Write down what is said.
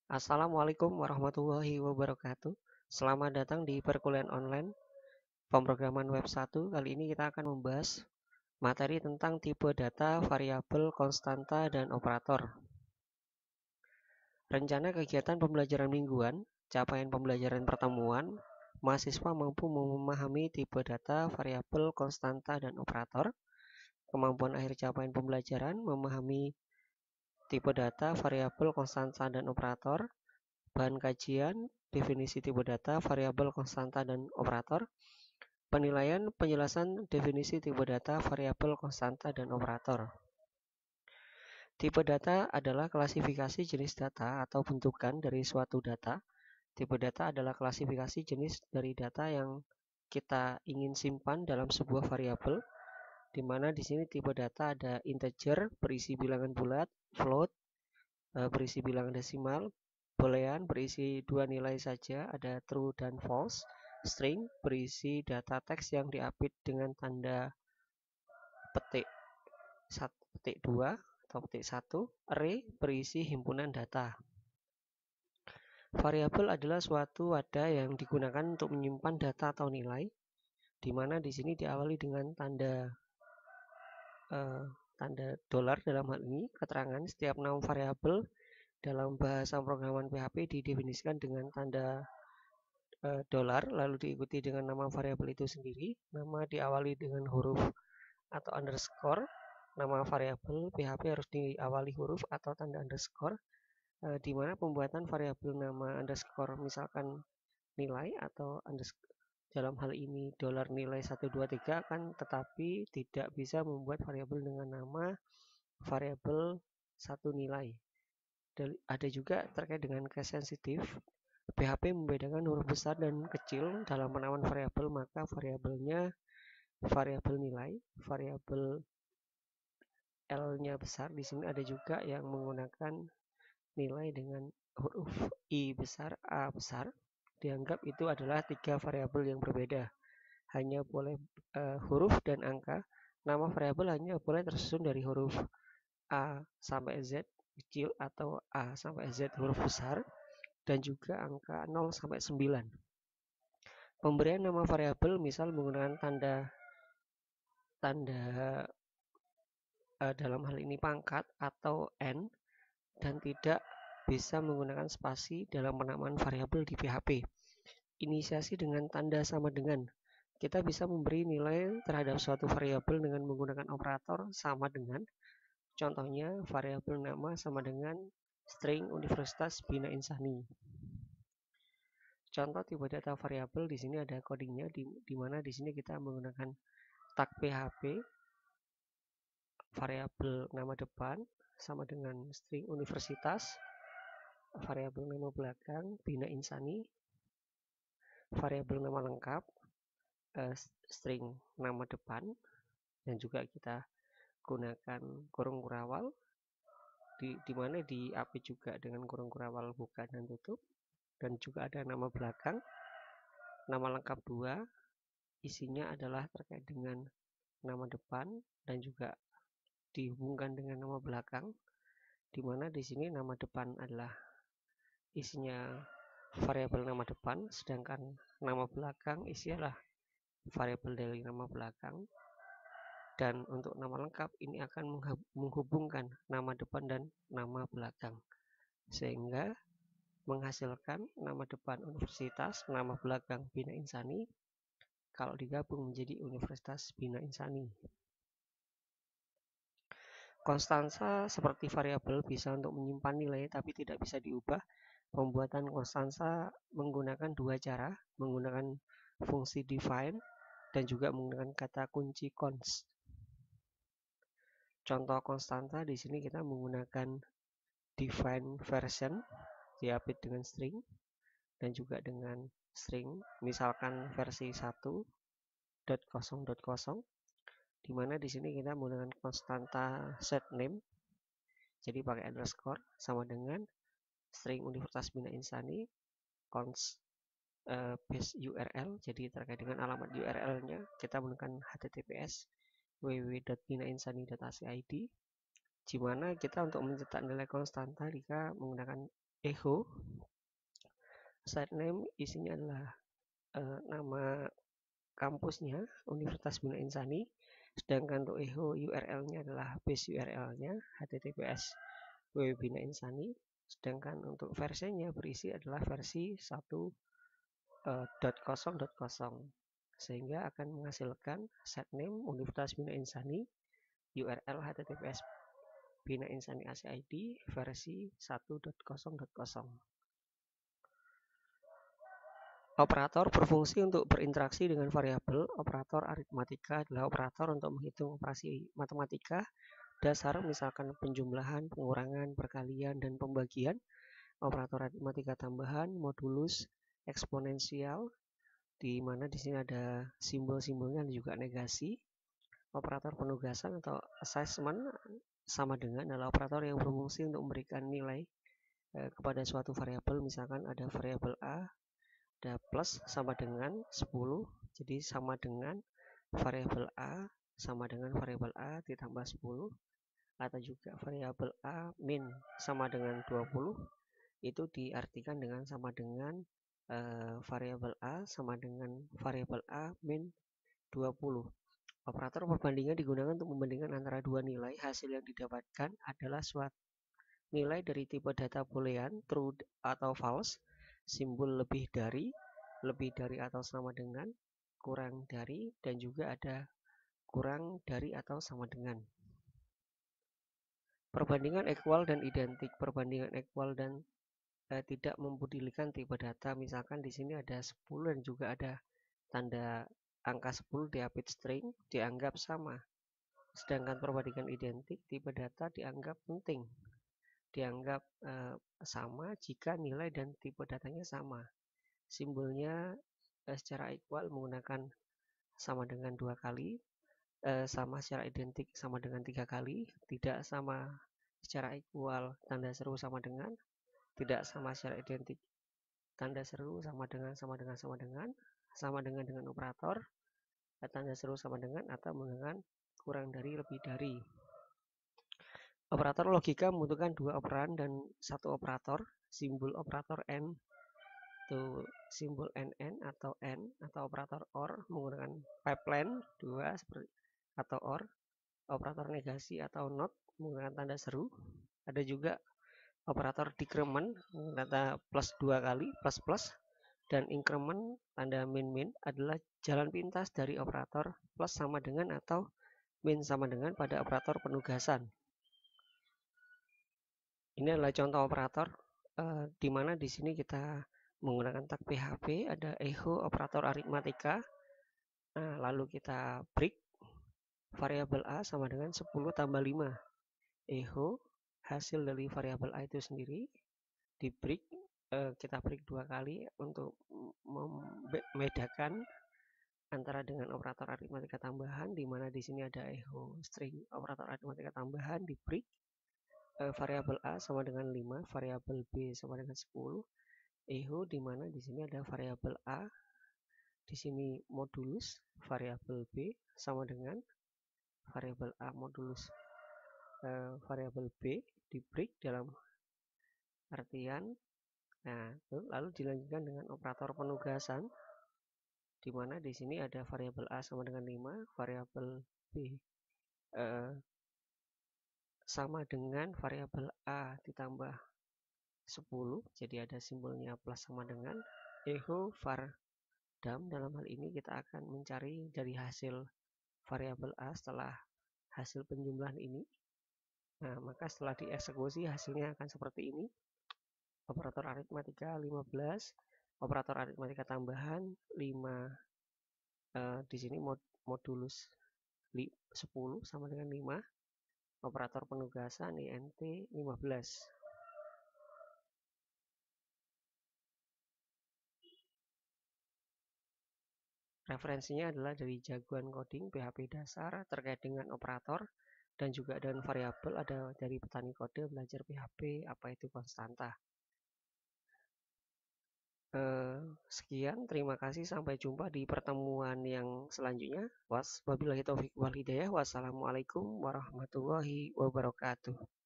Assalamualaikum warahmatullahi wabarakatuh. Selamat datang di perkuliahan online pemrograman web 1. Kali ini kita akan membahas materi tentang tipe data, variabel, konstanta, dan operator. Rencana kegiatan pembelajaran mingguan, capaian pembelajaran pertemuan, mahasiswa mampu memahami tipe data, variabel, konstanta, dan operator. Kemampuan akhir capaian pembelajaran memahami tipe data, variabel, konstanta, dan operator. Bahan kajian, definisi tipe data, variabel, konstanta, dan operator. Penilaian, penjelasan definisi tipe data, variabel, konstanta, dan operator. Tipe data adalah klasifikasi jenis data atau bentukan dari suatu data. Tipe data adalah klasifikasi jenis dari data yang kita ingin simpan dalam sebuah variabel, di mana di sini tipe data ada integer berisi bilangan bulat, float berisi bilangan desimal, boolean berisi dua nilai saja, ada true dan false, string berisi data teks yang diapit dengan tanda petik 1.2 atau petik 1, array berisi himpunan data. Variabel adalah suatu wadah yang digunakan untuk menyimpan data atau nilai, di mana di sini diawali dengan tanda dolar dalam hal ini, keterangan setiap nama variabel dalam bahasa pemrograman PHP didefinisikan dengan tanda dolar, lalu diikuti dengan nama variabel itu sendiri. Nama diawali dengan huruf atau underscore. Nama variabel PHP harus diawali huruf atau tanda underscore, di mana pembuatan variabel nama underscore misalkan nilai atau dalam hal ini dolar nilai 123 kan, tetapi tidak bisa membuat variabel dengan nama variabel satu nilai. Ada juga terkait dengan case sensitif. PHP membedakan huruf besar dan kecil dalam penamaan variabel, maka variabelnya variabel nilai, variabel L-nya besar. Di sini ada juga yang menggunakan nilai dengan huruf I besar, A besar. Dianggap itu adalah tiga variabel yang berbeda. Hanya boleh huruf dan angka. Nama variabel hanya boleh tersusun dari huruf A sampai Z kecil atau A sampai Z huruf besar, dan juga angka 0 sampai 9. Pemberian nama variabel misal menggunakan tanda dalam hal ini pangkat atau n, dan tidak bisa menggunakan spasi dalam penamaan variabel di PHP. Inisiasi dengan tanda sama dengan. Kita bisa memberi nilai terhadap suatu variabel dengan menggunakan operator sama dengan. Contohnya variabel nama sama dengan string Universitas Bina Insani. Contoh tipe data variabel di sini ada codingnya, di mana di sini kita menggunakan tag PHP variabel nama depan sama dengan string universitas, variabel nama belakang Bina Insani, variabel nama lengkap string nama depan, dan juga kita gunakan kurung kurawal, di mana diapit juga dengan kurung kurawal buka dan tutup, dan juga ada nama belakang, nama lengkap 2, isinya adalah terkait dengan nama depan dan juga dihubungkan dengan nama belakang, di mana di sini nama depan adalah isinya variabel nama depan, sedangkan nama belakang isinya variabel dari nama belakang. Dan untuk nama lengkap ini akan menghubungkan nama depan dan nama belakang, sehingga menghasilkan nama depan Universitas, nama belakang Bina Insani, kalau digabung menjadi Universitas Bina Insani. Konstansa seperti variabel bisa untuk menyimpan nilai tapi tidak bisa diubah. Pembuatan konstansa menggunakan dua cara, menggunakan fungsi define dan juga menggunakan kata kunci const. Contoh konstanta di sini kita menggunakan define version diapit dengan string dan juga dengan string, misalkan versi 1.0.0, di mana di sini kita menggunakan konstanta set name, jadi pakai underscore sama dengan string Universitas Bina Insani const base URL, jadi terkait dengan alamat URL-nya kita menggunakan https www.binainsani.ac.id, di mana kita untuk mencetak nilai konstanta jika menggunakan echo. Site name isinya adalah nama kampusnya, Universitas Bina Insani. Sedangkan untuk echo URL-nya adalah base URL-nya, https www.bina insani. Sedangkan untuk versinya berisi adalah versi 1.0.0, sehingga akan menghasilkan site name Universitas Bina Insani, URL https Bina Insani ACID versi 1.0.0. Operator berfungsi untuk berinteraksi dengan variabel. Operator aritmatika adalah operator untuk menghitung operasi matematika dasar, misalkan penjumlahan, pengurangan, perkalian, dan pembagian. Operator aritmatika tambahan, modulus, eksponensial, di mana di sini ada simbol-simbolnya dan juga negasi. Operator penugasan atau assessment sama dengan adalah operator yang berfungsi untuk memberikan nilai kepada suatu variabel. Misalkan ada variabel A, ada plus sama dengan 10, jadi sama dengan variabel A sama dengan variabel A ditambah 10, atau juga variabel A min sama dengan 20, itu diartikan dengan sama dengan variabel A sama dengan variabel A min 20. Operator perbandingan digunakan untuk membandingkan antara dua nilai. Hasil yang didapatkan adalah suatu nilai dari tipe data boolean, true atau false, simbol lebih dari atau sama dengan, kurang dari, dan juga ada kurang dari atau sama dengan. Perbandingan equal dan identik. Perbandingan equal dan tidak mempedulikan tipe data. Misalkan di sini ada 10 dan juga ada tanda angka 10 diapit string, dianggap sama. Sedangkan perbandingan identik, tipe data dianggap penting, dianggap sama jika nilai dan tipe datanya sama. Simbolnya secara equal menggunakan sama dengan 2 kali, sama secara identik sama dengan 3 kali, tidak sama secara equal tanda seru sama dengan, tidak sama secara identik tanda seru sama dengan operator, tanda seru sama dengan, atau menggunakan kurang dari, lebih dari. Operator logika membutuhkan 2 operan dan 1 operator. Simbol operator N itu simbol NN atau N, atau operator OR menggunakan pipeline 2 seperti atau OR. Operator negasi atau NOT menggunakan tanda seru. Ada juga operator decrement tanda plus 2 kali, plus plus, dan increment tanda min adalah jalan pintas dari operator plus sama dengan atau min sama dengan pada operator penugasan. Ini adalah contoh operator di mana di sini kita menggunakan tag PHP, ada echo operator aritmatika. Nah, lalu kita break variabel A sama dengan 10 tambah 5. Echo hasil dari variabel A itu sendiri di break, kita break 2 kali untuk membedakan antara dengan operator aritmatika tambahan, di mana di sini ada echo string operator aritmatika tambahan di break. Variabel A sama dengan 5, variabel B sama dengan 10. Echo di mana di sini ada variabel A, di sini modulus, variabel B sama dengan variabel A modulus variabel B di break dalam artian. Nah, lalu dilanjutkan dengan operator penugasan, di mana di sini ada variabel A sama dengan 5, variabel B sama dengan variabel A ditambah 10, jadi ada simbolnya plus sama dengan. Echo var dam, dalam hal ini kita akan mencari dari hasil variabel A setelah hasil penjumlahan ini. Nah, maka setelah dieksekusi hasilnya akan seperti ini. Operator aritmatika 15, operator aritmatika tambahan 5, di sini modulus 10 sama dengan 5, operator penugasan INT 15. Referensinya adalah dari jagoan coding PHP dasar terkait dengan operator dan juga dengan variabel, ada dari petani kode belajar PHP apa itu konstanta. Sekian, terima kasih, sampai jumpa di pertemuan yang selanjutnya. Wabillahi taufiq wal hidayah. Wassalamualaikum warahmatullahi wabarakatuh.